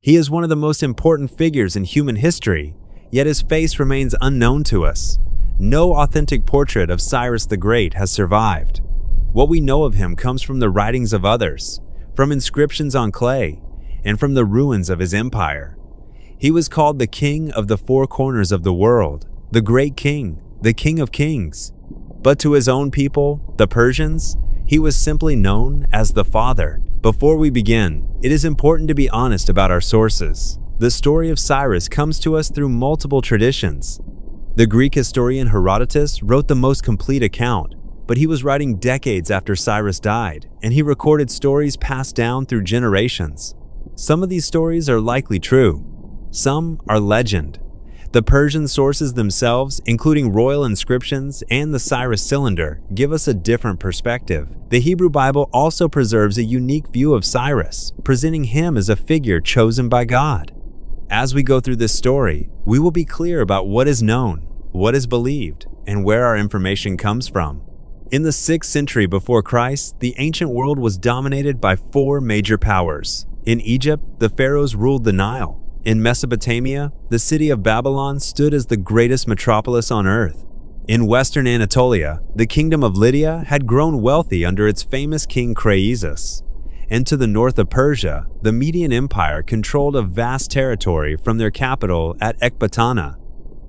He is one of the most important figures in human history, yet his face remains unknown to us. No authentic portrait of Cyrus the Great has survived. What we know of him comes from the writings of others, from inscriptions on clay, and from the ruins of his empire. He was called the King of the Four Corners of the world, the Great King, the King of Kings. But to his own people, the Persians, he was simply known as the Father. Before we begin, it is important to be honest about our sources. The story of Cyrus comes to us through multiple traditions. The Greek historian Herodotus wrote the most complete account, but he was writing decades after Cyrus died, and he recorded stories passed down through generations. Some of these stories are likely true. Some are legend. The Persian sources themselves, including royal inscriptions and the Cyrus Cylinder, give us a different perspective. The Hebrew Bible also preserves a unique view of Cyrus, presenting him as a figure chosen by God. As we go through this story, we will be clear about what is known, what is believed, and where our information comes from. In the 6th century before Christ, the ancient world was dominated by 4 major powers. In Egypt, the pharaohs ruled the Nile. In Mesopotamia, the city of Babylon stood as the greatest metropolis on earth. In western Anatolia, the kingdom of Lydia had grown wealthy under its famous king Croesus. And to the north of Persia, the Median Empire controlled a vast territory from their capital at Ecbatana.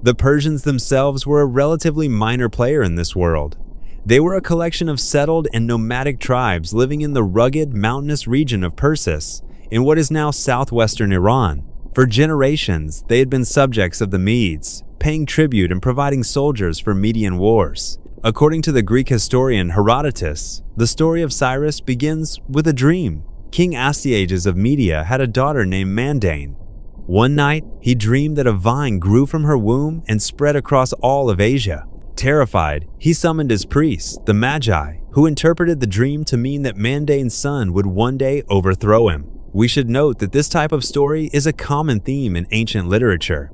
The Persians themselves were a relatively minor player in this world. They were a collection of settled and nomadic tribes living in the rugged, mountainous region of Persis, in what is now southwestern Iran. For generations, they had been subjects of the Medes, paying tribute and providing soldiers for Median wars. According to the Greek historian Herodotus, the story of Cyrus begins with a dream. King Astyages of Media had a daughter named Mandane. One night, he dreamed that a vine grew from her womb and spread across all of Asia. Terrified, he summoned his priests, the Magi, who interpreted the dream to mean that Mandane's son would one day overthrow him. We should note that this type of story is a common theme in ancient literature.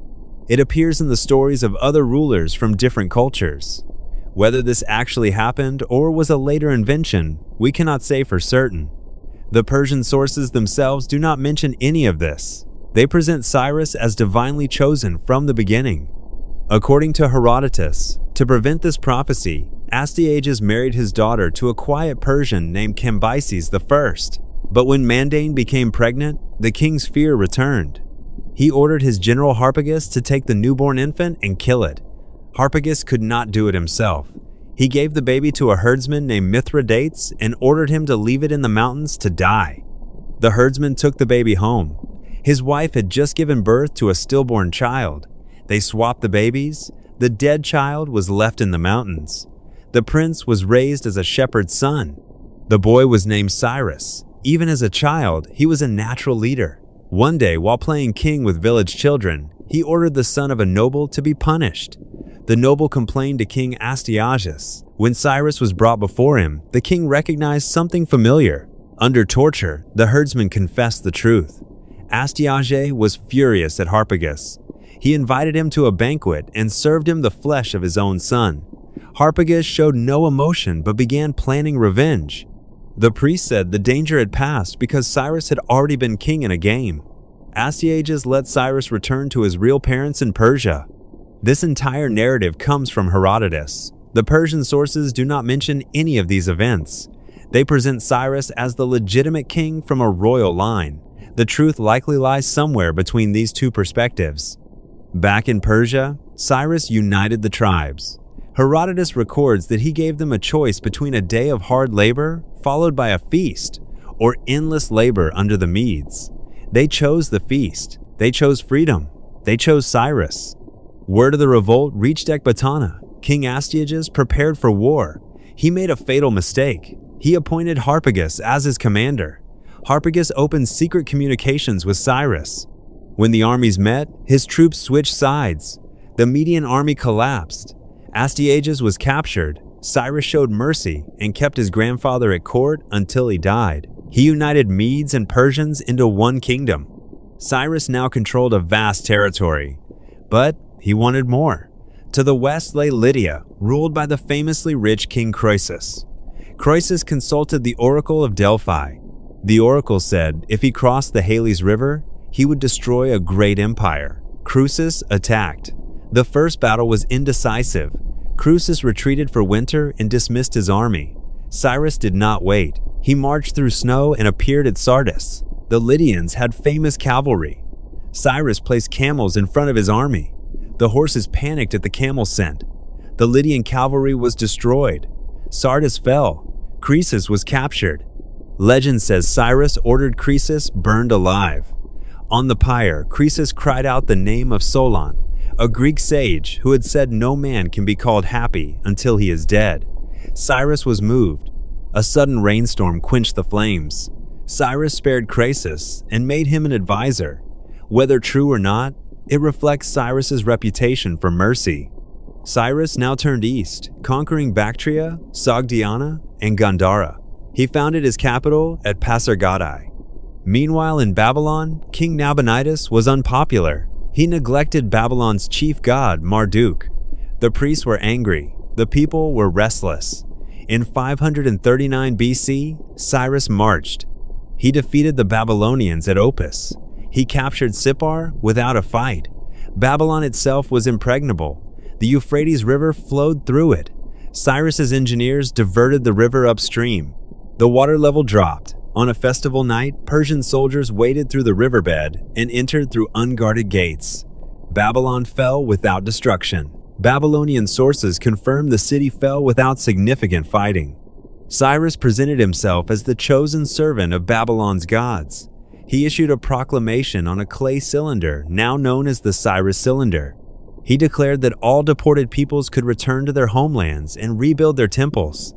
It appears in the stories of other rulers from different cultures. Whether this actually happened or was a later invention, we cannot say for certain. The Persian sources themselves do not mention any of this. They present Cyrus as divinely chosen from the beginning. According to Herodotus, to prevent this prophecy, Astyages married his daughter to a quiet Persian named Cambyses I. But when Mandane became pregnant, the king's fear returned. He ordered his general Harpagus to take the newborn infant and kill it. Harpagus could not do it himself. He gave the baby to a herdsman named Mithridates and ordered him to leave it in the mountains to die. The herdsman took the baby home. His wife had just given birth to a stillborn child. They swapped the babies. The dead child was left in the mountains. The prince was raised as a shepherd's son. The boy was named Cyrus. Even as a child, he was a natural leader. One day, while playing king with village children, he ordered the son of a noble to be punished. The noble complained to King Astyages. When Cyrus was brought before him, the king recognized something familiar. Under torture, the herdsman confessed the truth. Astyages was furious at Harpagus. He invited him to a banquet and served him the flesh of his own son. Harpagus showed no emotion but began planning revenge. The priest said the danger had passed because Cyrus had already been king in a game. Astyages let Cyrus return to his real parents in Persia. This entire narrative comes from Herodotus. The Persian sources do not mention any of these events. They present Cyrus as the legitimate king from a royal line. The truth likely lies somewhere between these two perspectives. Back in Persia, Cyrus united the tribes. Herodotus records that he gave them a choice between a day of hard labor, followed by a feast, or endless labor under the Medes. They chose the feast. They chose freedom. They chose Cyrus. Word of the revolt reached Ecbatana. King Astyages prepared for war. He made a fatal mistake. He appointed Harpagus as his commander. Harpagus opened secret communications with Cyrus. When the armies met, his troops switched sides. The Median army collapsed. Astyages was captured. Cyrus showed mercy and kept his grandfather at court until he died. He united Medes and Persians into one kingdom. Cyrus now controlled a vast territory, but he wanted more. To the west lay Lydia, ruled by the famously rich King Croesus. Croesus consulted the oracle of Delphi. The oracle said if he crossed the Halys River, he would destroy a great empire. Croesus attacked. The first battle was indecisive. Croesus retreated for winter and dismissed his army. Cyrus did not wait. He marched through snow and appeared at Sardis. The Lydians had famous cavalry. Cyrus placed camels in front of his army. The horses panicked at the camel scent. The Lydian cavalry was destroyed. Sardis fell. Croesus was captured. Legend says Cyrus ordered Croesus burned alive. On the pyre, Croesus cried out the name of Solon, a Greek sage who had said no man can be called happy until he is dead. Cyrus was moved. A sudden rainstorm quenched the flames. Cyrus spared Croesus and made him an advisor. Whether true or not, it reflects Cyrus's reputation for mercy. Cyrus now turned east, conquering Bactria, Sogdiana, and Gandhara. He founded his capital at Pasargadae. Meanwhile, in Babylon, King Nabonidus was unpopular. He neglected Babylon's chief god, Marduk. The priests were angry. The people were restless. In 539 BC, Cyrus marched. He defeated the Babylonians at Opis. He captured Sippar without a fight. Babylon itself was impregnable. The Euphrates River flowed through it. Cyrus's engineers diverted the river upstream. The water level dropped. On a festival night, Persian soldiers waded through the riverbed and entered through unguarded gates. Babylon fell without destruction. Babylonian sources confirm the city fell without significant fighting. Cyrus presented himself as the chosen servant of Babylon's gods. He issued a proclamation on a clay cylinder, now known as the Cyrus Cylinder. He declared that all deported peoples could return to their homelands and rebuild their temples.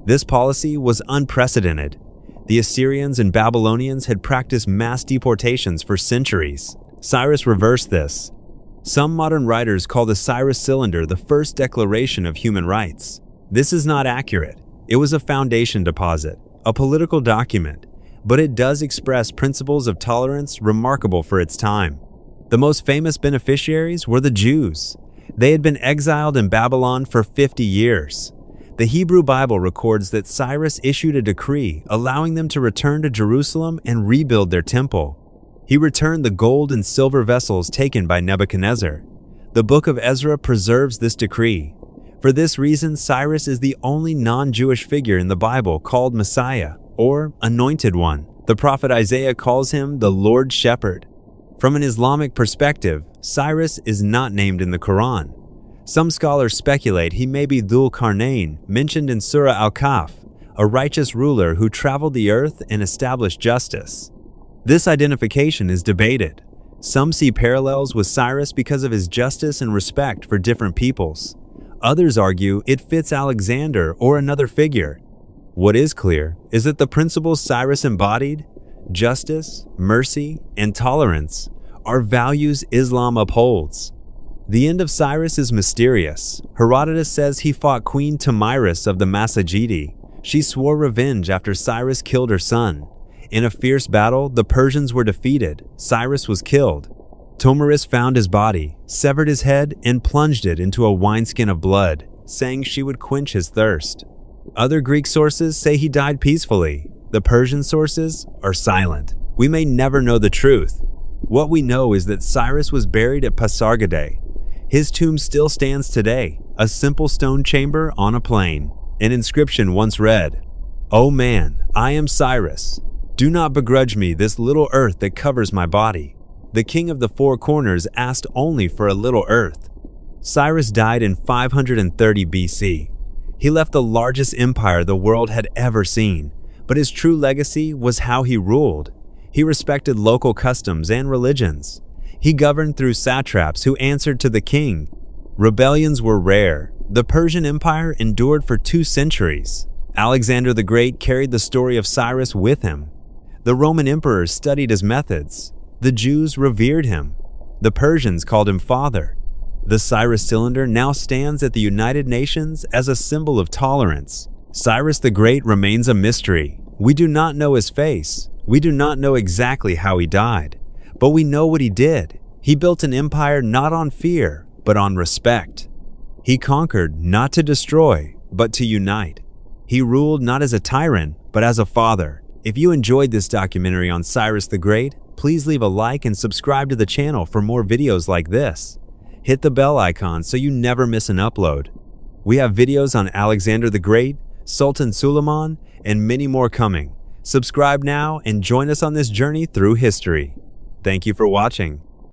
This policy was unprecedented. The Assyrians and Babylonians had practiced mass deportations for centuries. Cyrus reversed this. Some modern writers call the Cyrus Cylinder the first declaration of human rights. This is not accurate. It was a foundation deposit, a political document, but it does express principles of tolerance remarkable for its time. The most famous beneficiaries were the Jews. They had been exiled in Babylon for 50 years. The Hebrew Bible records that Cyrus issued a decree allowing them to return to Jerusalem and rebuild their temple. He returned the gold and silver vessels taken by Nebuchadnezzar. The book of Ezra preserves this decree. For this reason, Cyrus is the only non-Jewish figure in the Bible called Messiah, or Anointed One. The prophet Isaiah calls him the Lord Shepherd. From an Islamic perspective, Cyrus is not named in the Quran. Some scholars speculate he may be Dhul-Qarnayn, mentioned in Surah Al-Kahf, a righteous ruler who traveled the earth and established justice. This identification is debated. Some see parallels with Cyrus because of his justice and respect for different peoples. Others argue it fits Alexander or another figure. What is clear is that the principles Cyrus embodied, justice, mercy, and tolerance, are values Islam upholds. The end of Cyrus is mysterious. Herodotus says he fought Queen Tamiris of the Massagetae. She swore revenge after Cyrus killed her son. In a fierce battle, the Persians were defeated. Cyrus was killed. Tomiris found his body, severed his head, and plunged it into a wineskin of blood, saying she would quench his thirst. Other Greek sources say he died peacefully. The Persian sources are silent. We may never know the truth. What we know is that Cyrus was buried at Pasargadae. His tomb still stands today, a simple stone chamber on a plain. An inscription once read, "O man, I am Cyrus. Do not begrudge me this little earth that covers my body." The king of the four corners asked only for a little earth. Cyrus died in 530 BC. He left the largest empire the world had ever seen, but his true legacy was how he ruled. He respected local customs and religions. He governed through satraps who answered to the king. Rebellions were rare. The Persian Empire endured for 2 centuries. Alexander the Great carried the story of Cyrus with him. The Roman emperors studied his methods. The Jews revered him. The Persians called him father. The Cyrus Cylinder now stands at the United Nations as a symbol of tolerance. Cyrus the Great remains a mystery. We do not know his face. We do not know exactly how he died. But we know what he did. He built an empire not on fear, but on respect. He conquered not to destroy, but to unite. He ruled not as a tyrant, but as a father. If you enjoyed this documentary on Cyrus the Great, please leave a like and subscribe to the channel for more videos like this. Hit the bell icon so you never miss an upload. We have videos on Alexander the Great, Sultan Suleiman, and many more coming. Subscribe now and join us on this journey through history. Thank you for watching.